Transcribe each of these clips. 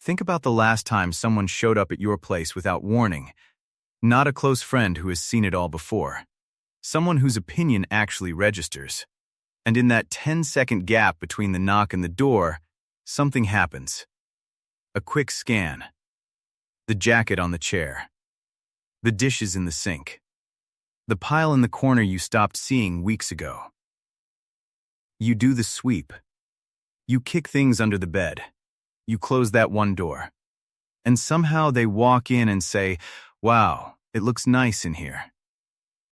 Think about the last time someone showed up at your place without warning. Not a close friend who has seen it all before. Someone whose opinion actually registers. And in that 10-second gap between the knock and the door, something happens. A quick scan. The jacket on the chair. The dishes in the sink. The pile in the corner you stopped seeing weeks ago. You do the sweep. You kick things under the bed. You close that one door. And somehow they walk in and say, "Wow, it looks nice in here."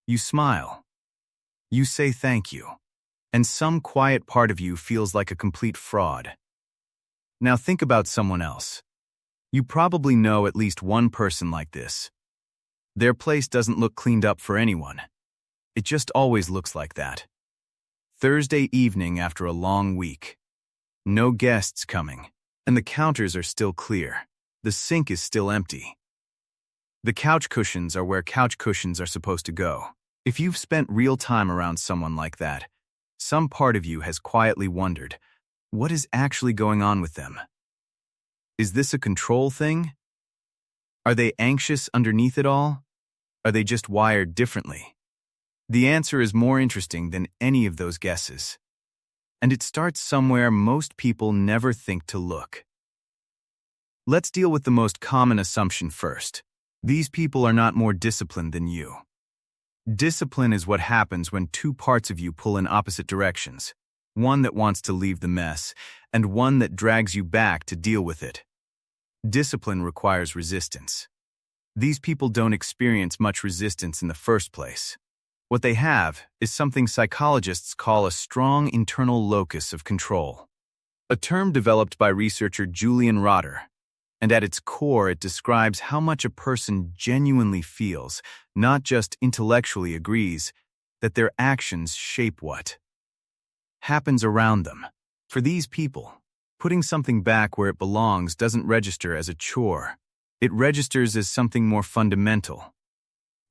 You smile. You say thank you. And some quiet part of you feels like a complete fraud. Now think about someone else. You probably know at least one person like this. Their place doesn't look cleaned up for anyone. It just always looks like that. Thursday evening after a long week. No guests coming, and the counters are still clear. The sink is still empty. The couch cushions are where couch cushions are supposed to go. If you've spent real time around someone like that, some part of you has quietly wondered, what is actually going on with them? Is this a control thing? Are they anxious underneath it all? Are they just wired differently? The answer is more interesting than any of those guesses. And it starts somewhere most people never think to look. Let's deal with the most common assumption first. These people are not more disciplined than you. Discipline is what happens when two parts of you pull in opposite directions. One that wants to leave the mess, and one that drags you back to deal with it. Discipline requires resistance. These people don't experience much resistance in the first place. What they have is something psychologists call a strong internal locus of control. A term developed by researcher Julian Rotter, and at its core it describes how much a person genuinely feels, not just intellectually agrees, that their actions shape what happens around them. For these people, putting something back where it belongs doesn't register as a chore. It registers as something more fundamental.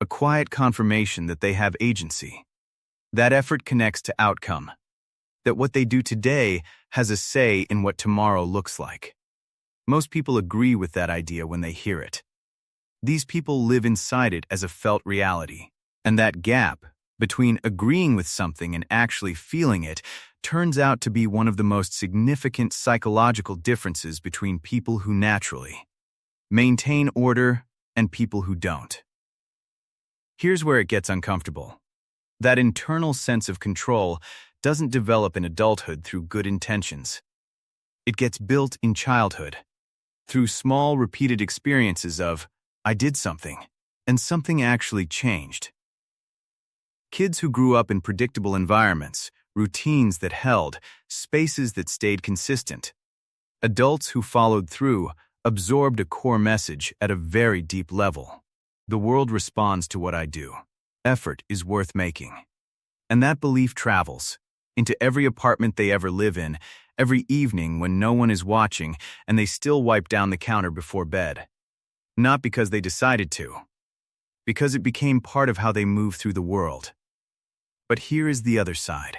A quiet confirmation that they have agency. That effort connects to outcome. That what they do today has a say in what tomorrow looks like. Most people agree with that idea when they hear it. These people live inside it as a felt reality. And that gap between agreeing with something and actually feeling it turns out to be one of the most significant psychological differences between people who naturally maintain order and people who don't. Here's where it gets uncomfortable. That internal sense of control doesn't develop in adulthood through good intentions. It gets built in childhood, through small, repeated experiences of, I did something, and something actually changed. Kids who grew up in predictable environments, routines that held, spaces that stayed consistent. Adults who followed through, absorbed a core message at a very deep level. The world responds to what I do. Effort is worth making. And that belief travels into every apartment they ever live in, every evening when no one is watching and they still wipe down the counter before bed. Not because they decided to, because it became part of how they move through the world. But here is the other side.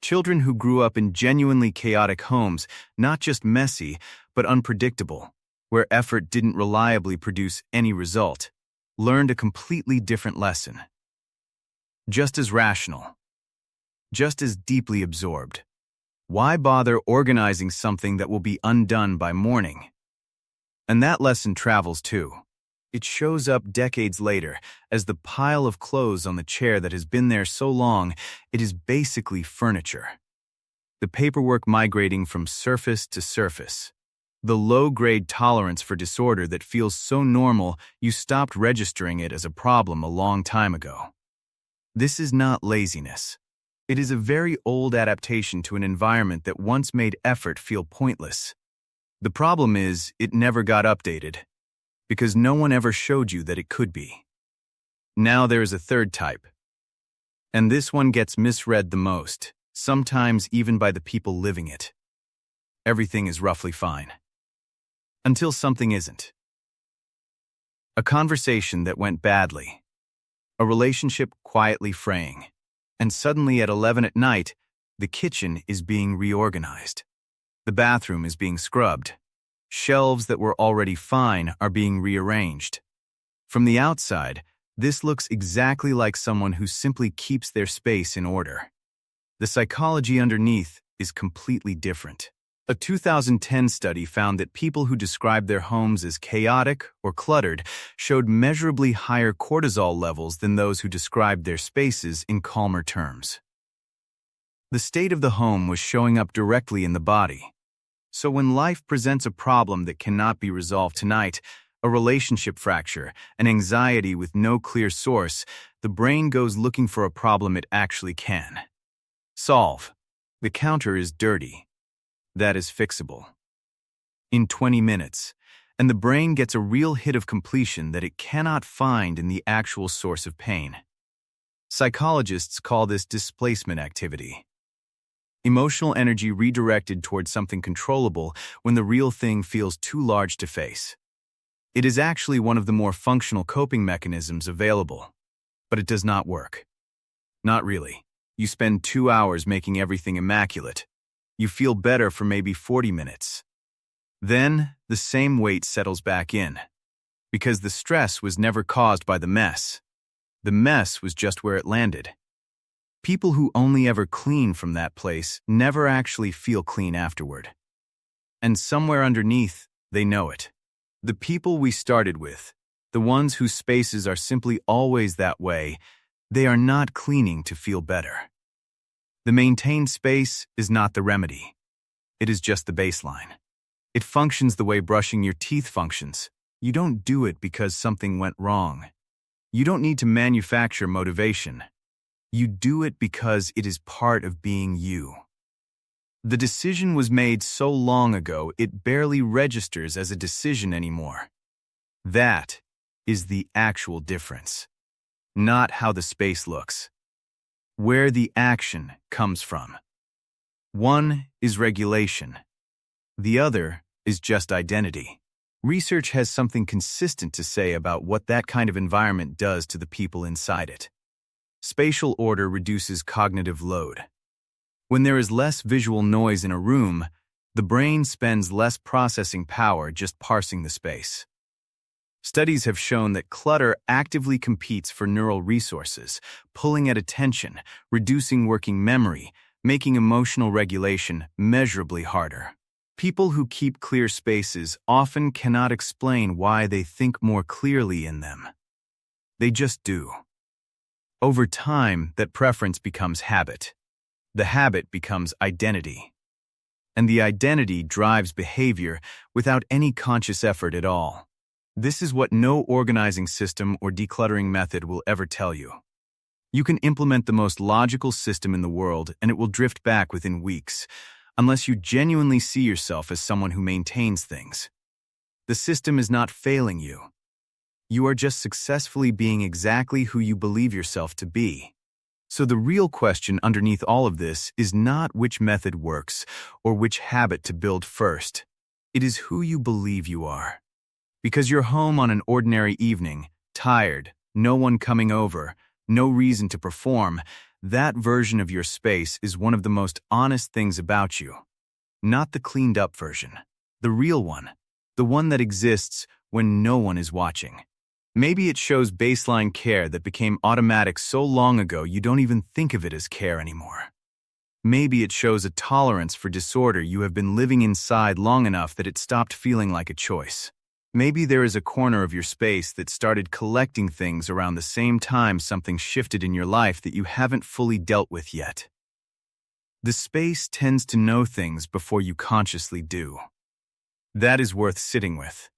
Children who grew up in genuinely chaotic homes, not just messy, but unpredictable, where effort didn't reliably produce any result, learned a completely different lesson. Just as rational. Just as deeply absorbed. Why bother organizing something that will be undone by morning? And that lesson travels too. It shows up decades later as the pile of clothes on the chair that has been there so long, it is basically furniture. The paperwork migrating from surface to surface. The low-grade tolerance for disorder that feels so normal you stopped registering it as a problem a long time ago. This is not laziness. It is a very old adaptation to an environment that once made effort feel pointless. The problem is, it never got updated, because no one ever showed you that it could be. Now there is a third type. And this one gets misread the most, sometimes even by the people living it. Everything is roughly fine. Until something isn't. A conversation that went badly. A relationship quietly fraying. And suddenly at 11 at night, the kitchen is being reorganized. The bathroom is being scrubbed. Shelves that were already fine are being rearranged. From the outside, this looks exactly like someone who simply keeps their space in order. The psychology underneath is completely different. A 2010 study found that people who described their homes as chaotic or cluttered showed measurably higher cortisol levels than those who described their spaces in calmer terms. The state of the home was showing up directly in the body. So when life presents a problem that cannot be resolved tonight, a relationship fracture, an anxiety with no clear source, the brain goes looking for a problem it actually can solve. The counter is dirty. That is fixable. In 20 minutes, and the brain gets a real hit of completion that it cannot find in the actual source of pain. Psychologists call this displacement activity. Emotional energy redirected towards something controllable when the real thing feels too large to face. It is actually one of the more functional coping mechanisms available, but it does not work. Not really. You spend 2 hours making everything immaculate. You feel better for maybe 40 minutes. Then, the same weight settles back in. Because the stress was never caused by the mess. The mess was just where it landed. People who only ever clean from that place never actually feel clean afterward. And somewhere underneath, they know it. The people we started with, the ones whose spaces are simply always that way, they are not cleaning to feel better. The maintained space is not the remedy. It is just the baseline. It functions the way brushing your teeth functions. You don't do it because something went wrong. You don't need to manufacture motivation. You do it because it is part of being you. The decision was made so long ago it barely registers as a decision anymore. That is the actual difference. Not how the space looks. Where the action comes from. One is regulation. The other is just identity. Research has something consistent to say about what that kind of environment does to the people inside it. Spatial order reduces cognitive load. When there is less visual noise in a room, the brain spends less processing power just parsing the space. Studies have shown that clutter actively competes for neural resources, pulling at attention, reducing working memory, making emotional regulation measurably harder. People who keep clear spaces often cannot explain why they think more clearly in them. They just do. Over time, that preference becomes habit. The habit becomes identity. And the identity drives behavior without any conscious effort at all. This is what no organizing system or decluttering method will ever tell you. You can implement the most logical system in the world and it will drift back within weeks, unless you genuinely see yourself as someone who maintains things. The system is not failing you. You are just successfully being exactly who you believe yourself to be. So the real question underneath all of this is not which method works or which habit to build first. It is who you believe you are. Because you're home on an ordinary evening, tired, no one coming over, no reason to perform, that version of your space is one of the most honest things about you. Not the cleaned up version. The real one. The one that exists when no one is watching. Maybe it shows baseline care that became automatic so long ago you don't even think of it as care anymore. Maybe it shows a tolerance for disorder you have been living inside long enough that it stopped feeling like a choice. Maybe there is a corner of your space that started collecting things around the same time something shifted in your life that you haven't fully dealt with yet. The space tends to know things before you consciously do. That is worth sitting with.